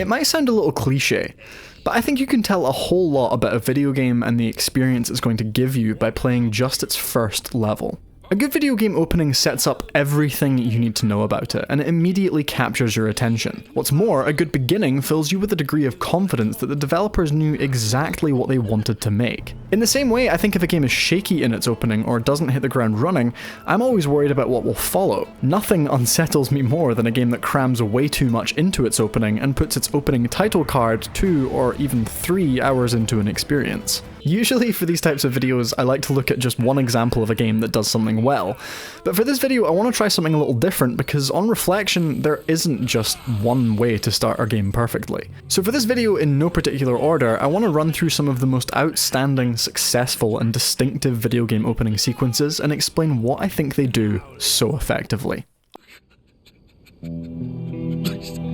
It might sound a little cliche, but I think you can tell a whole lot about a video game and the experience it's going to give you by playing just its first level. A good video game opening sets up everything you need to know about it, and it immediately captures your attention. What's more, a good beginning fills you with a degree of confidence that the developers knew exactly what they wanted to make. In the same way, I think if a game is shaky in its opening or doesn't hit the ground running, I'm always worried about what will follow. Nothing unsettles me more than a game that crams way too much into its opening and puts its opening title card 2 or even 3 hours into an experience. Usually for these types of videos, I like to look at just one example of a game that does something well, but for this video I want to try something a little different because on reflection, there isn't just one way to start a game perfectly. So for this video, in no particular order, I want to run through some of the most outstanding, successful, and distinctive video game opening sequences and explain what I think they do so effectively. Please don't.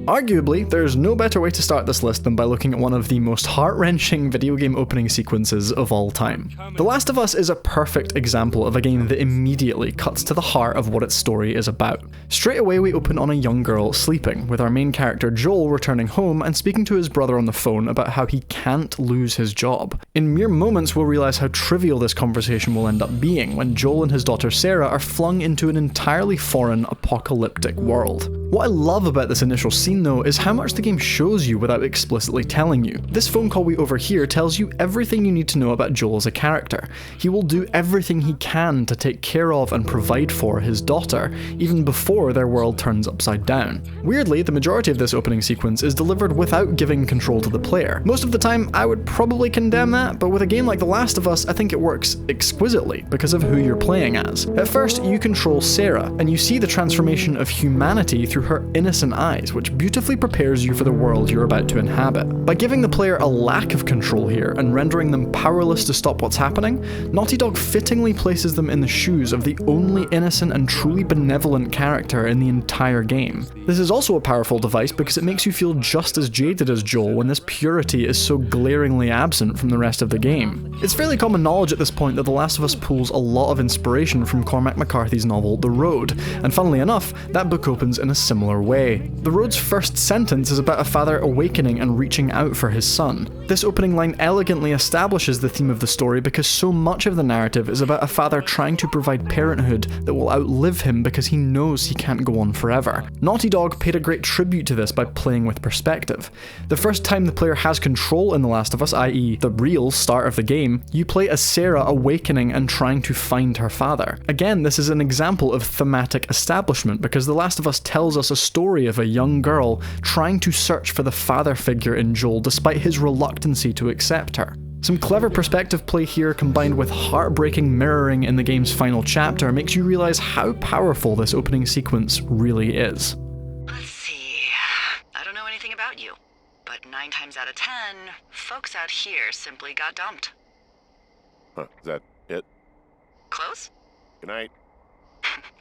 Arguably, there's no better way to start this list than by looking at one of the most heart-wrenching video game opening sequences of all time. The Last of Us is a perfect example of a game that immediately cuts to the heart of what its story is about. Straight away we open on a young girl sleeping, with our main character Joel returning home and speaking to his brother on the phone about how he can't lose his job. In mere moments we'll realise how trivial this conversation will end up being when Joel and his daughter Sarah are flung into an entirely foreign, apocalyptic world. What I love about this initial scene though is how much the game shows you without explicitly telling you. This phone call we overhear tells you everything you need to know about Joel as a character. He will do everything he can to take care of and provide for his daughter, even before their world turns upside down. Weirdly, the majority of this opening sequence is delivered without giving control to the player. Most of the time, I would probably condemn that, but with a game like The Last of Us, I think it works exquisitely because of who you're playing as. At first, you control Sarah, and you see the transformation of humanity through her innocent eyes, which beautifully prepares you for the world you're about to inhabit. By giving the player a lack of control here and rendering them powerless to stop what's happening, Naughty Dog fittingly places them in the shoes of the only innocent and truly benevolent character in the entire game. This is also a powerful device because it makes you feel just as jaded as Joel when this purity is so glaringly absent from the rest of the game. It's fairly common knowledge at this point that The Last of Us pulls a lot of inspiration from Cormac McCarthy's novel The Road, and funnily enough, that book opens in a similar way. The Road's first sentence is about a father awakening and reaching out for his son. This opening line elegantly establishes the theme of the story because so much of the narrative is about a father trying to provide parenthood that will outlive him because he knows he can't go on forever. Naughty Dog paid a great tribute to this by playing with perspective. The first time the player has control in The Last of Us, i.e. the real start of the game, you play as Sarah awakening and trying to find her father. Again, this is an example of thematic establishment because The Last of Us tells us a story of a young girl trying to search for the father figure in Joel despite his reluctancy to accept her. Some clever perspective play here combined with heartbreaking mirroring in the game's final chapter makes you realise how powerful this opening sequence really is. Let's see, I don't know anything about you, but 9 times out of 10, folks out here simply got dumped. Huh, is that it? Close? Good night.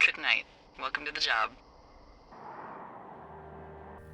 Good night. Welcome to the job.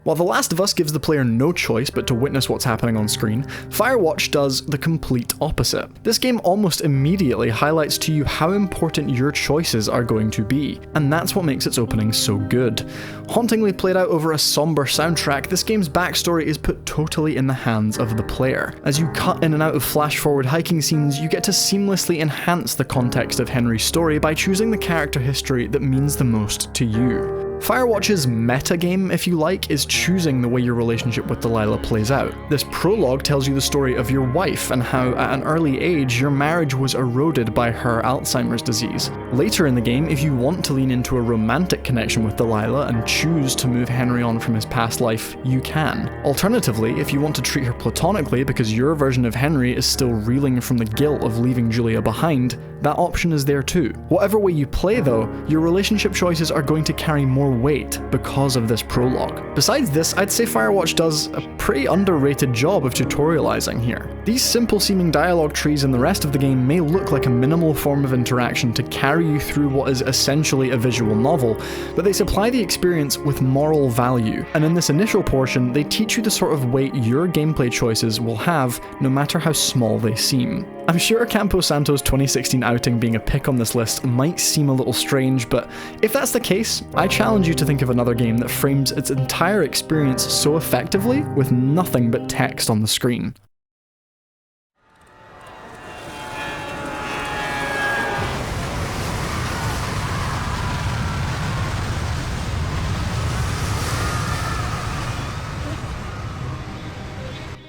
While The Last of Us gives the player no choice but to witness what's happening on screen, Firewatch does the complete opposite. This game almost immediately highlights to you how important your choices are going to be, and that's what makes its opening so good. Hauntingly played out over a somber soundtrack, this game's backstory is put totally in the hands of the player. As you cut in and out of flash-forward hiking scenes, you get to seamlessly enhance the context of Henry's story by choosing the character history that means the most to you. Firewatch's metagame, if you like, is choosing the way your relationship with Delilah plays out. This prologue tells you the story of your wife and how, at an early age, your marriage was eroded by her Alzheimer's disease. Later in the game, if you want to lean into a romantic connection with Delilah and choose to move Henry on from his past life, you can. Alternatively, if you want to treat her platonically because your version of Henry is still reeling from the guilt of leaving Julia behind, that option is there too. Whatever way you play though, your relationship choices are going to carry more weight because of this prologue. Besides this, I'd say Firewatch does a pretty underrated job of tutorializing here. These simple seeming dialogue trees in the rest of the game may look like a minimal form of interaction to carry you through what is essentially a visual novel, but they supply the experience with moral value, and in this initial portion, they teach you the sort of weight your gameplay choices will have no matter how small they seem. I'm sure Campo Santo's 2016 outing being a pick on this list might seem a little strange, but if that's the case, I challenge you to think of another game that frames its entire experience so effectively with nothing but text on the screen.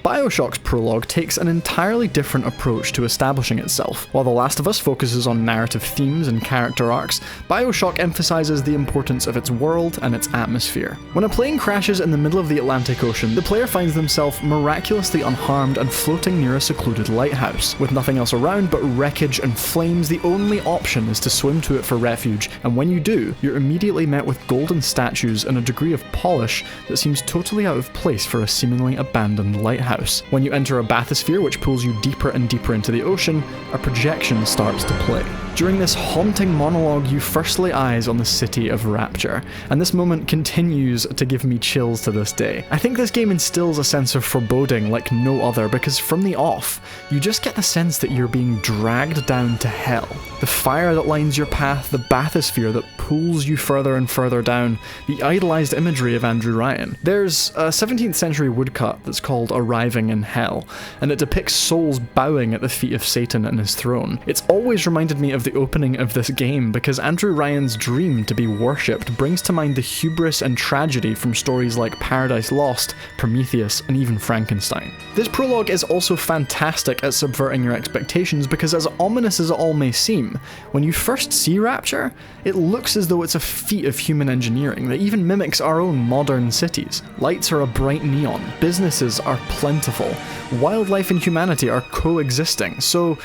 BioShock's Prologue takes an entirely different approach to establishing itself. While The Last of Us focuses on narrative themes and character arcs, BioShock emphasizes the importance of its world and its atmosphere. When a plane crashes in the middle of the Atlantic Ocean, the player finds themselves miraculously unharmed and floating near a secluded lighthouse. With nothing else around but wreckage and flames, the only option is to swim to it for refuge, and when you do, you're immediately met with golden statues and a degree of polish that seems totally out of place for a seemingly abandoned lighthouse. When you enter a bathysphere which pulls you deeper and deeper into the ocean, a projection starts to play. During this haunting monologue, you first lay eyes on the city of Rapture, and this moment continues to give me chills to this day. I think this game instills a sense of foreboding like no other, because from the off, you just get the sense that you're being dragged down to hell. The fire that lines your path, the bathysphere that pulls you further and further down, the idolized imagery of Andrew Ryan. There's a 17th century woodcut that's called Arriving in Hell, and it depicts souls bowing at the feet of Satan and his throne. It's always reminded me of the opening of this game, because Andrew Ryan's dream to be worshipped brings to mind the hubris and tragedy from stories like Paradise Lost, Prometheus, and even Frankenstein. This prologue is also fantastic at subverting your expectations, because as ominous as it all may seem, when you first see Rapture, it looks as though it's a feat of human engineering that even mimics our own modern cities. Lights are a bright neon, businesses are plentiful, wildlife and humanity are coexisting, so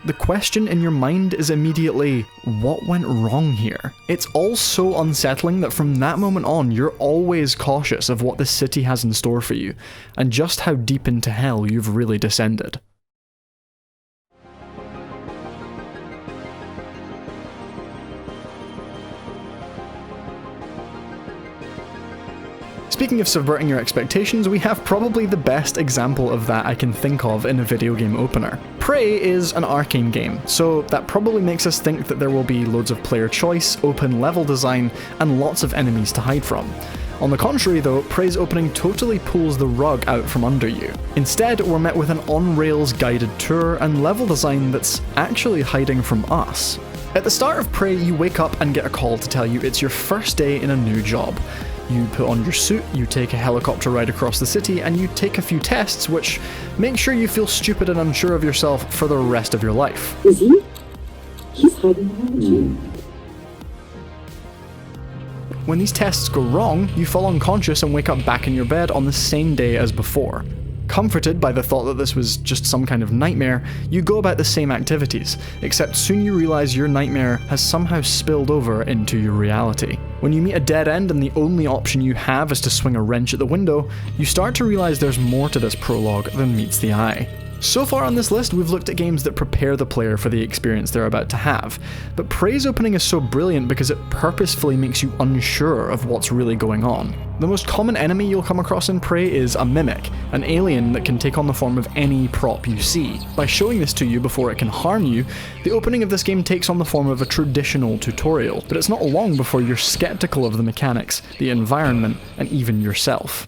the question in your mind is immediately, what went wrong here? It's all so unsettling that from that moment on, you're always cautious of what the city has in store for you, and just how deep into hell you've really descended. Speaking of subverting your expectations, we have probably the best example of that I can think of in a video game opener. Prey is an Arcane game, so that probably makes us think that there will be loads of player choice, open level design, and lots of enemies to hide from. On the contrary though, Prey's opening totally pulls the rug out from under you. Instead, we're met with an on-rails guided tour and level design that's actually hiding from us. At the start of Prey, you wake up and get a call to tell you it's your first day in a new job. You put on your suit, you take a helicopter ride across the city, and you take a few tests which make sure you feel stupid and unsure of yourself for the rest of your life. Is he? He's hiding behind you. When these tests go wrong, you fall unconscious and wake up back in your bed on the same day as before. Comforted by the thought that this was just some kind of nightmare, you go about the same activities, except soon you realize your nightmare has somehow spilled over into your reality. When you meet a dead end and the only option you have is to swing a wrench at the window, you start to realize there's more to this prologue than meets the eye. So far on this list, we've looked at games that prepare the player for the experience they're about to have, but Prey's opening is so brilliant because it purposefully makes you unsure of what's really going on. The most common enemy you'll come across in Prey is a mimic, an alien that can take on the form of any prop you see. By showing this to you before it can harm you, the opening of this game takes on the form of a traditional tutorial, but it's not long before you're skeptical of the mechanics, the environment, and even yourself.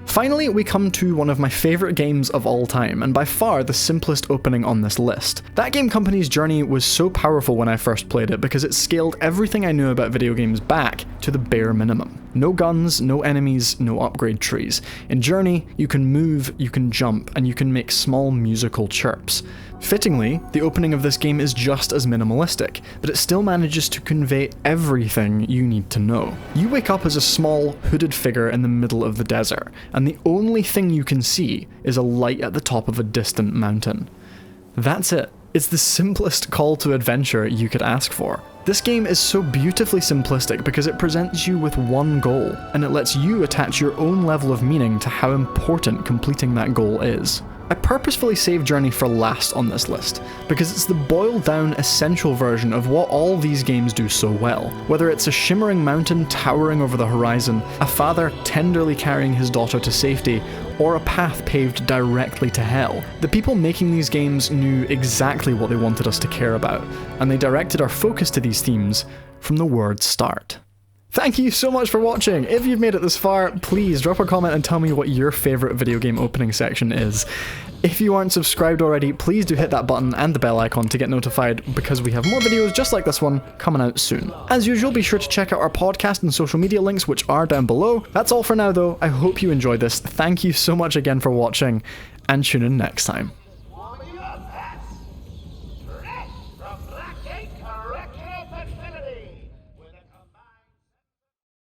Finally, we come to one of my favourite games of all time, and by far the simplest opening on this list. That game company's journey was so powerful when I first played it because it scaled everything I knew about video games back to the bare minimum. No guns, no enemies, no upgrade trees. In Journey, you can move, you can jump, and you can make small musical chirps. Fittingly, the opening of this game is just as minimalistic, but it still manages to convey everything you need to know. You wake up as a small, hooded figure in the middle of the desert, and the only thing you can see is a light at the top of a distant mountain. That's it. It's the simplest call to adventure you could ask for. This game is so beautifully simplistic because it presents you with one goal, and it lets you attach your own level of meaning to how important completing that goal is. I purposefully saved Journey for last on this list, because it's the boiled down essential version of what all these games do so well. Whether it's a shimmering mountain towering over the horizon, a father tenderly carrying his daughter to safety, or a path paved directly to hell. The people making these games knew exactly what they wanted us to care about, and they directed our focus to these themes from the word start. Thank you so much for watching. If you've made it this far, please drop a comment and tell me what your favourite video game opening section is. If you aren't subscribed already, please do hit that button and the bell icon to get notified, because we have more videos just like this one coming out soon. As usual, be sure to check out our podcast and social media links, which are down below. That's all for now though. I hope you enjoyed this. Thank you so much again for watching, and tune in next time.